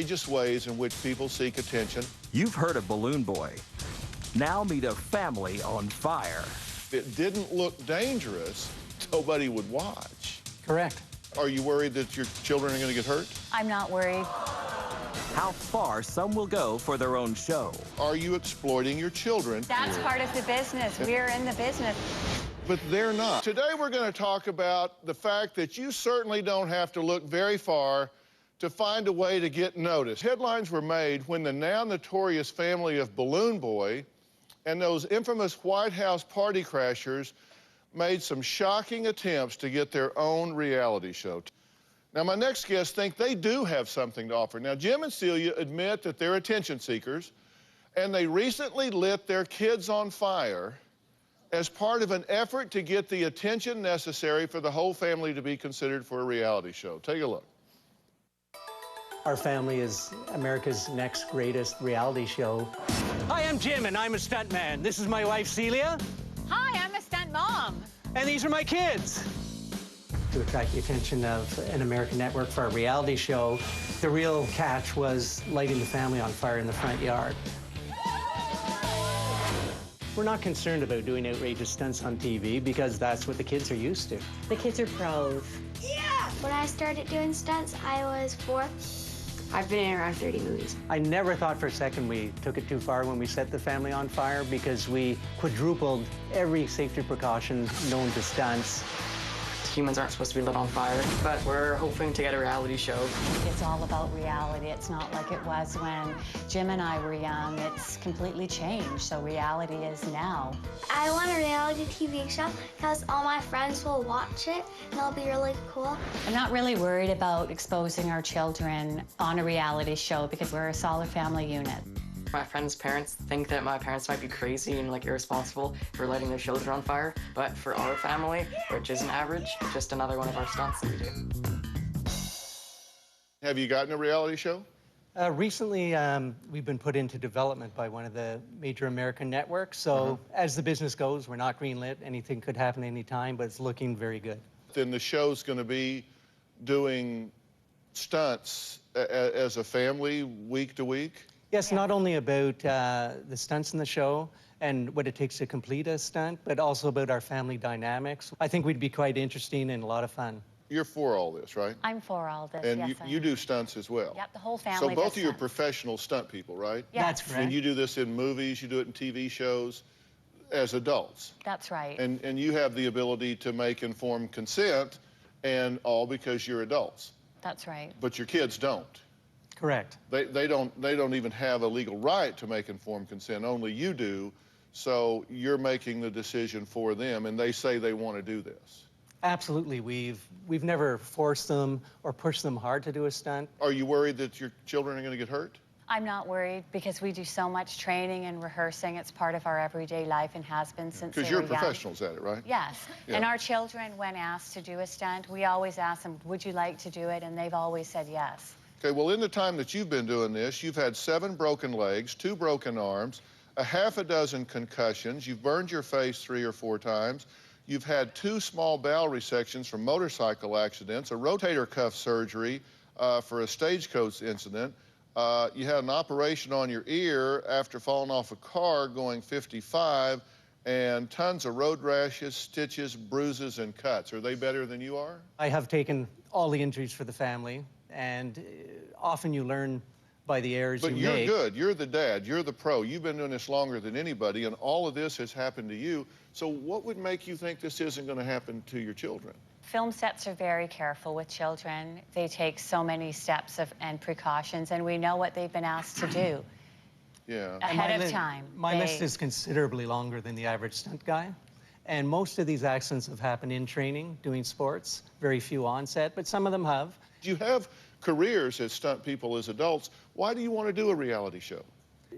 outrageous ways in which people seek attention. You've heard of Balloon Boy. Now meet a family on fire. It didn't look dangerous. Nobody would watch. Correct. Are you worried that your children are going to get hurt? I'm not worried. How far some will go for their own show. Are you exploiting your children? That's part of the business. We're in the business. But they're not. Today we're going to talk about the fact that you certainly don't have to look very far to find a way to get noticed. Headlines were made when the now notorious family of Balloon Boy and those infamous White House party crashers made some shocking attempts to get their own reality show. Now, my next guests think they do have something to offer. Now, Jim and Celia admit that they're attention seekers, and they recently lit their kids on fire as part of an effort to get the attention necessary for the whole family to be considered for a reality show. Take a look. Our family is America's next greatest reality show. Hi, I'm Jim, and I'm a stuntman. This is my wife, Celia. Hi, I'm a stunt mom. And these are my kids. To attract the attention of an American network for our reality show, the real catch was lighting the family on fire in the front yard. We're not concerned about doing outrageous stunts on TV because that's what the kids are used to. The kids are pros. Yeah! When I started doing stunts, I was 4. I've been in around 30 movies. I never thought for a second we took it too far when we set the family on fire because we quadrupled every safety precaution known to stunts. Humans aren't supposed to be lit on fire, but we're hoping to get a reality show. It's all about reality. It's not like it was when Jim and I were young. It's completely changed, so reality is now. I want a reality TV show because all my friends will watch it, and it'll be really cool. I'm not really worried about exposing our children on a reality show because we're a solid family unit. My friends' parents think that my parents might be crazy and like irresponsible for lighting their children on fire, but for our family, which isn't average, just another one of our stunts that we do. Have you gotten a reality show? Recently, we've been put into development by one of the major American networks, so as the business goes, we're not greenlit. Anything could happen anytime, but it's looking very good. Then the show's going to be doing stunts as a family week to week? Yes, not only about the stunts in the show and what it takes to complete a stunt, but also about our family dynamics. I think we'd be quite interesting and a lot of fun. You're for all this, right? I'm for all this, and yes, you do stunts as well? Yep, the whole family So does both of you are stunts. professional stunt people, right? Yes. That's correct. And you do this in movies, you do it in TV shows as adults. That's right. And you have the ability to make informed consent and all because you're adults. That's right. But your kids don't. Correct. They don't even have a legal right to make informed consent. Only you do. So you're making the decision for them, and they say they want to do this. Absolutely. We've never forced them or pushed them hard to do a stunt. Are you worried that your children are going to get hurt? I'm not worried because we do so much training and rehearsing. It's part of our everyday life and has been since they were Because you're young. professionals at it, right? Yes. Yeah. And our children, when asked to do a stunt, we always ask them, would you like to do it? And they've always said yes. Okay, well, in the time that you've been doing this, you've had 7 broken legs, 2 broken arms, a half a dozen concussions. You've burned your face 3 or 4 times. You've had 2 small bowel resections from motorcycle accidents, a rotator cuff surgery for a stagecoach incident. You had an operation on your ear after falling off a car going 55, and tons of road rashes, stitches, bruises, and cuts. Are they better than you are? I have taken all the injuries for the family, and often you learn by the errors you make. But you're good. You're the dad. You're the pro. You've been doing this longer than anybody, and all of this has happened to you. So what would make you think this isn't going to happen to your children? Film sets are very careful with children. They take so many steps and precautions, and we know what they've been asked to do. Yeah. Ahead of time. My list is considerably longer than the average stunt guy. And most of these accidents have happened in training, doing sports, very few on set, but some of them have. You have careers as stunt people as adults. Why do you want to do a reality show?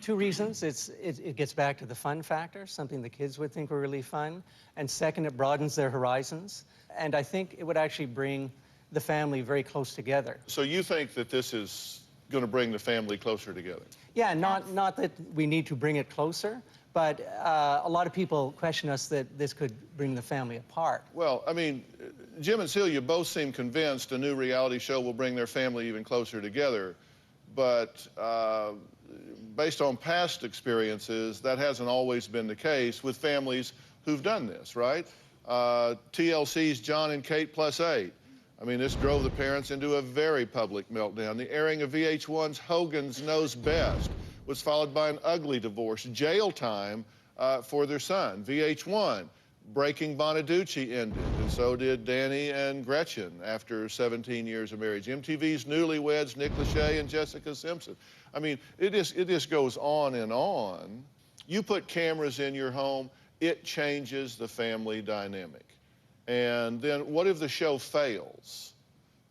2 reasons. It gets back to the fun factor, something the kids would think were really fun. And second, it broadens their horizons. And I think it would actually bring the family very close together. So you think that this is going to bring the family closer together? Yeah, not that we need to bring it closer, but a lot of people question us that this could bring the family apart. Well, I mean, Jim and Celia both seem convinced a new reality show will bring their family even closer together. but based on past experiences, that hasn't always been the case with families who've done this, right? TLC's John and Kate Plus 8. I mean, this drove the parents into a very public meltdown. The airing of VH1's Hogan's Knows Best was followed by an ugly divorce, jail time for their son. VH1, Breaking Bonaducci ended, and so did Danny and Gretchen after 17 years of marriage. MTV's Newlyweds, Nick Lachey and Jessica Simpson. I mean, it just goes on and on. You put cameras in your home, it changes the family dynamic. And then what if the show fails?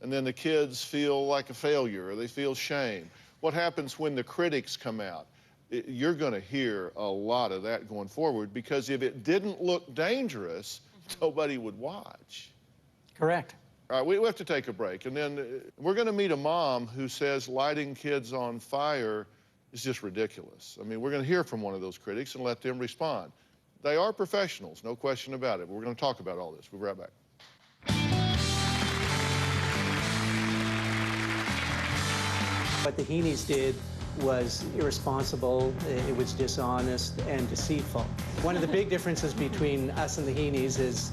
And then the kids feel like a failure, or they feel shame. What happens when the critics come out? You're going to hear a lot of that going forward, because if it didn't look dangerous, nobody would watch. Correct. All right, we have to take a break, and then we're going to meet a mom who says lighting kids on fire is just ridiculous. I mean, we're going to hear from one of those critics and let them respond. They are professionals, no question about it. But we're going to talk about all this. We'll be right back. What the Heenies did was irresponsible, it was dishonest and deceitful. One of the big differences between us and the Heenies is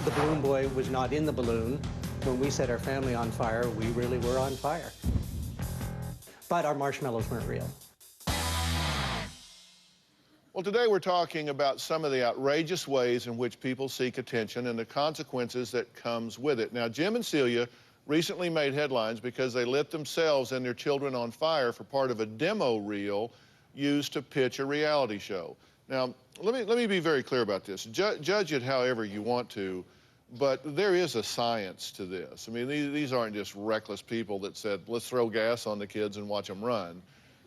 the balloon boy was not in the balloon. When we set our family on fire, we really were on fire. But our marshmallows weren't real. Well, today we're talking about some of the outrageous ways in which people seek attention and the consequences that comes with it. Now, Jim and Celia recently made headlines because they lit themselves and their children on fire for part of a demo reel used to pitch a reality show. Now, let me be very clear about this. Judge it however you want to, but there is a science to this. I mean, these aren't just reckless people that said, let's throw gas on the kids and watch them run.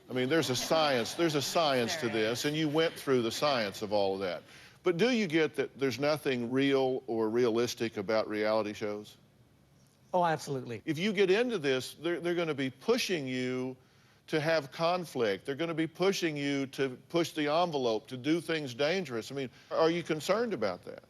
I mean, there's a science to this, and you went through the science of all of that. But do you get that there's nothing real or realistic about reality shows? Oh, absolutely. If you get into this, they're going to be pushing you to have conflict. They're going to be pushing you to push the envelope, to do things dangerous. I mean, are you concerned about that?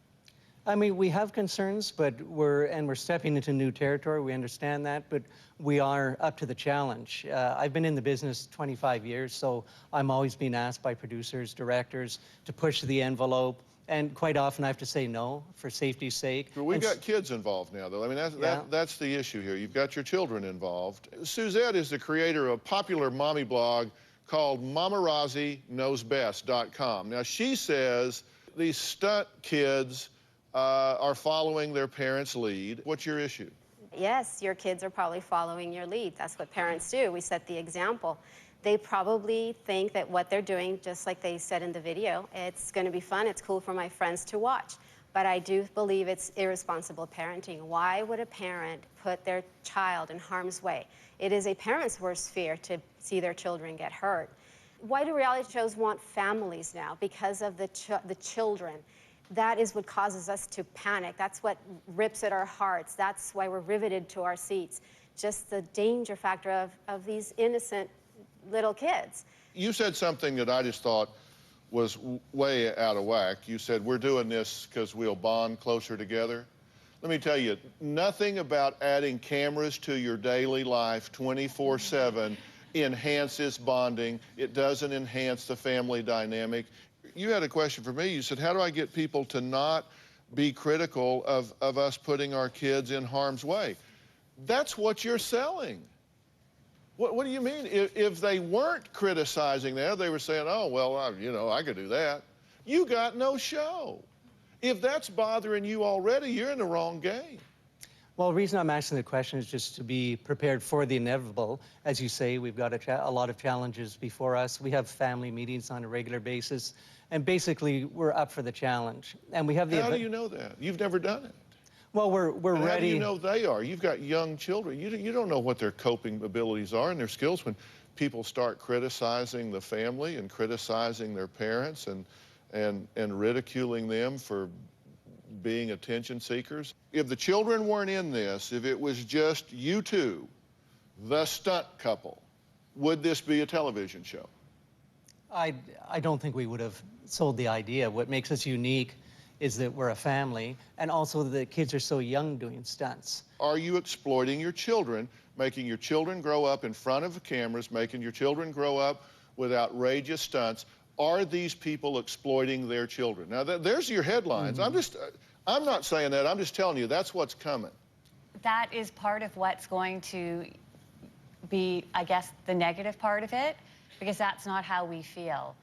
I mean, we have concerns, but we're stepping into new territory. We understand that, but we are up to the challenge. I've been in the business 25 years, so I'm always being asked by producers, directors to push the envelope, and quite often I have to say no for safety's sake. Well, we've got kids involved now, though. I mean, that's the issue here. You've got your children involved. Suzette is the creator of a popular mommy blog called MamaRozziKnowsBest.com. Now, she says these stunt kids are following their parents' lead. What's your issue? Yes, your kids are probably following your lead. That's what parents do. We set the example. They probably think that what they're doing, just like they said in the video, it's going to be fun, it's cool for my friends to watch. But I do believe it's irresponsible parenting. Why would a parent put their child in harm's way? It is a parent's worst fear to see their children get hurt. Why do reality shows want families now? Because of the children. That is what causes us to panic. That's what rips at our hearts. That's why we're riveted to our seats. Just the danger factor of these innocent little kids. You said something that I just thought was way out of whack. You said, we're doing this because we'll bond closer together. Let me tell you, nothing about adding cameras to your daily life 24/7 enhances bonding. It doesn't enhance the family dynamic. You had a question for me. You said, how do I get people to not be critical of us putting our kids in harm's way? That's what you're selling. What do you mean? If they weren't criticizing that, they were saying, oh, well, I could do that. You got no show. If that's bothering you already, you're in the wrong game. Well, the reason I'm asking the question is just to be prepared for the inevitable. As you say, we've got a lot of challenges before us. We have family meetings on a regular basis, and basically, we're up for the challenge. And we have the... How do you know that? You've never done it. Well, we're ready. How do you know they are? You've got young children. You don't know what their coping abilities are and their skills when people start criticizing the family and criticizing their parents and ridiculing them for being attention seekers. If the children weren't in this, if it was just you two, the stunt couple, would this be a television show? I don't think we would have sold the idea. What makes us unique is that we're a family, and also the kids are so young doing stunts. Are you exploiting your children making your children grow up in front of the cameras, making your children grow up with outrageous stunts. Are these people exploiting their children? Now, there's your headlines. I'm not saying that. I'm just telling you that's what's coming. That is part of what's going to be, I guess, the negative part of it, because that's not how we feel.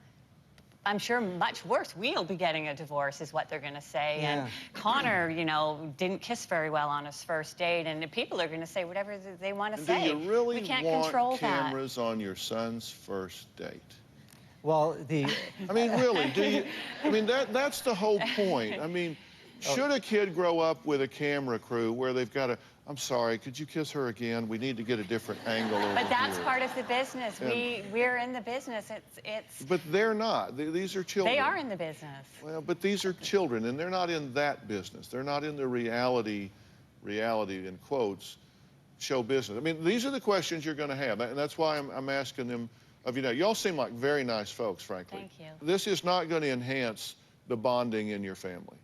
I'm sure much worse, we'll be getting a divorce is what they're going to say. Yeah. And Connor, you know, didn't kiss very well on his first date, and people are going to say whatever they want to say. Do you really we can't want control cameras on your son's first date? Well, I mean, really, do you? I mean, that's the whole point. I mean, should a kid grow up with a camera crew where they've got to, I'm sorry, could you kiss her again? We need to get a different angle over But that's here. part of the business. We're in the business. It's. But they're not. These are children. They are in the business. Well, but these are children, and they're not in that business. They're not in the reality in quotes, show business. I mean, these are the questions you're going to have, and that's why I'm asking them of you now. Y'all seem like very nice folks, frankly. Thank you. This is not going to enhance the bonding in your family.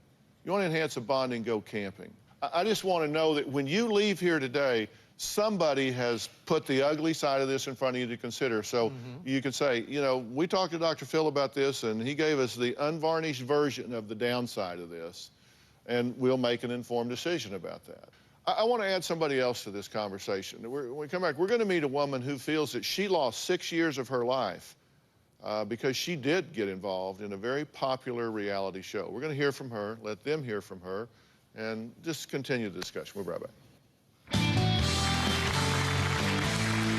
You want to enhance the bonding, go camping. I just want to know that when you leave here today, somebody has put the ugly side of this in front of you to consider. So you can say, you know, we talked to Dr. Phil about this, and he gave us the unvarnished version of the downside of this, and we'll make an informed decision about that. I want to add somebody else to this conversation. When we come back, we're going to meet a woman who feels that she lost 6 years of her life because she did get involved in a very popular reality show. We're going to hear from her, let them hear from her, and just continue the discussion. We'll be right back.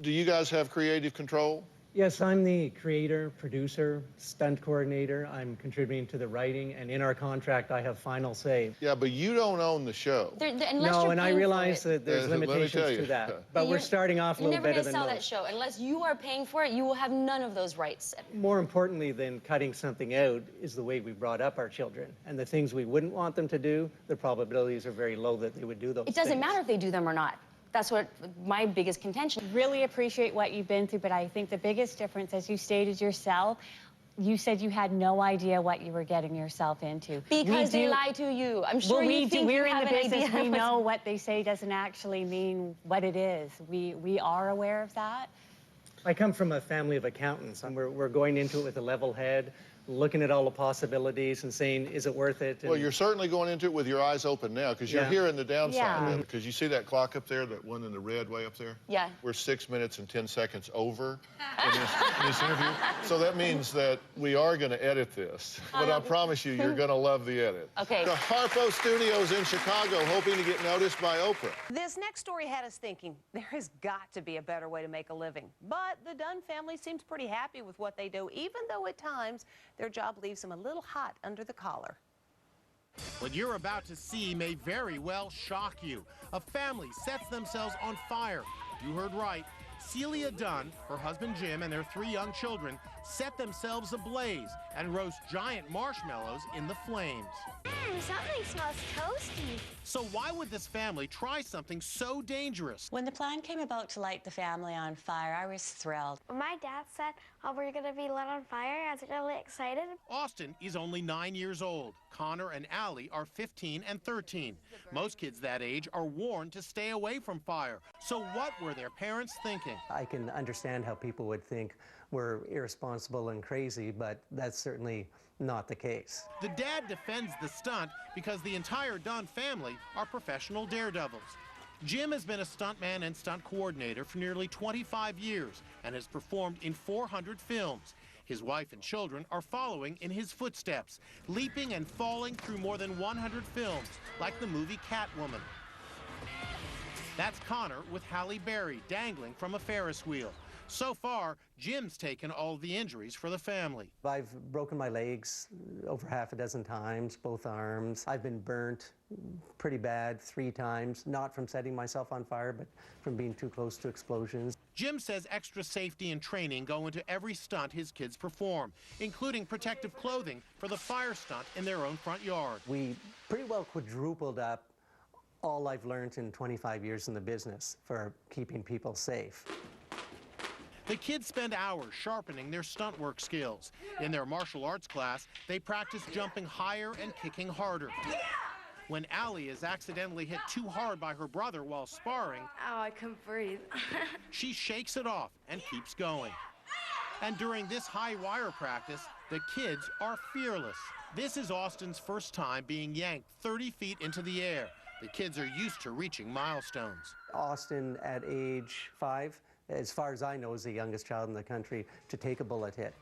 Do you guys have creative control? yes, I'm the creator, producer, stunt coordinator. I'm contributing to the writing, and in our contract, I have final say. Yeah, but you don't own the show. No, and I realize that there's limitations to that. But we're starting off a little better than most. You're never going to sell that show. Unless you are paying for it, you will have none of those rights. More importantly than cutting something out is the way we brought up our children. And the things we wouldn't want them to do, the probabilities are very low that they would do those things. It doesn't matter if they do them or not. That's what my biggest contention. Really appreciate what you've been through, but I think the biggest difference, as you stated yourself, you said you had no idea what you were getting yourself into. Because they lie to you. I'm sure you think we're you in have the an business. idea. We know what they say doesn't actually mean what it is. We are aware of that. I come from a family of accountants, and we're going into it with a level head, looking at all the possibilities and saying, is it worth it? Well, you're certainly going into it with your eyes open now, because you're hearing the downside. Because you see that clock up there, that one in the red way up there? Yeah. We're 6 minutes and 10 seconds over in this interview. So that means that we are going to edit this. But I promise you, you're going to love the edit. Okay. The Harpo Studios in Chicago, hoping to get noticed by Oprah. This next story had us thinking there has got to be a better way to make a living. But the Dunn family seems pretty happy with what they do, even though at times their job leaves them a little hot under the collar. What you're about to see may very well shock you. A family sets themselves on fire. You heard right. Celia Dunn, her husband Jim, and their 3 young children set themselves ablaze and roast giant marshmallows in the flames. Something smells toasty. So why would this family try something so dangerous? When the plan came about to light the family on fire, I was thrilled. When my dad said, oh, we're going to be lit on fire, I was really excited. Austin is only 9 years old. Connor and Allie are 15 and 13. Most kids that age are warned to stay away from fire. So what were their parents thinking? I can understand how people would think we're irresponsible and crazy, but that's certainly not the case. The dad defends the stunt because the entire Dunn family are professional daredevils. Jim has been a stuntman and stunt coordinator for nearly 25 years and has performed in 400 films. His wife and children are following in his footsteps, leaping and falling through more than 100 films, like the movie Catwoman. That's Connor with Halle Berry dangling from a Ferris wheel. So far, Jim's taken all the injuries for the family. I've broken my legs over half a dozen times, both arms. I've been burnt pretty bad 3 times, not from setting myself on fire, but from being too close to explosions. Jim says extra safety and training go into every stunt his kids perform, including protective clothing for the fire stunt in their own front yard. We pretty well quadrupled up all I've learned in 25 years in the business for keeping people safe. The kids spend hours sharpening their stunt work skills. In their martial arts class, they practice jumping higher and kicking harder. When Allie is accidentally hit too hard by her brother while sparring, Oh, I couldn't breathe. she shakes it off and keeps going. And during this high wire practice, the kids are fearless. This is Austin's first time being yanked 30 feet into the air. The kids are used to reaching milestones. Austin, at age 5, as far as I know, is the youngest child in the country to take a bullet hit.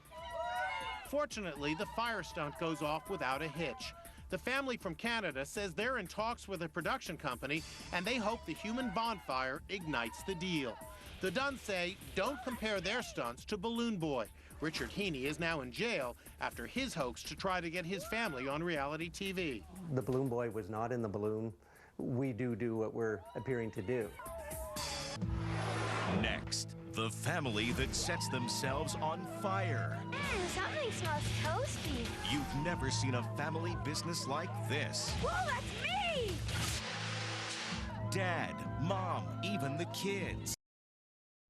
Fortunately, the fire stunt goes off without a hitch. The family from Canada says they're in talks with a production company, and they hope the human bonfire ignites the deal. The Dunns say don't compare their stunts to Balloon Boy. Richard Heaney is now in jail after his hoax to try to get his family on reality TV. The Balloon Boy was not in the balloon. We do what we're appearing to do. Next, the family that sets themselves on fire. Something smells toasty. You've never seen a family business like this. Whoa, that's me! Dad, Mom, even the kids.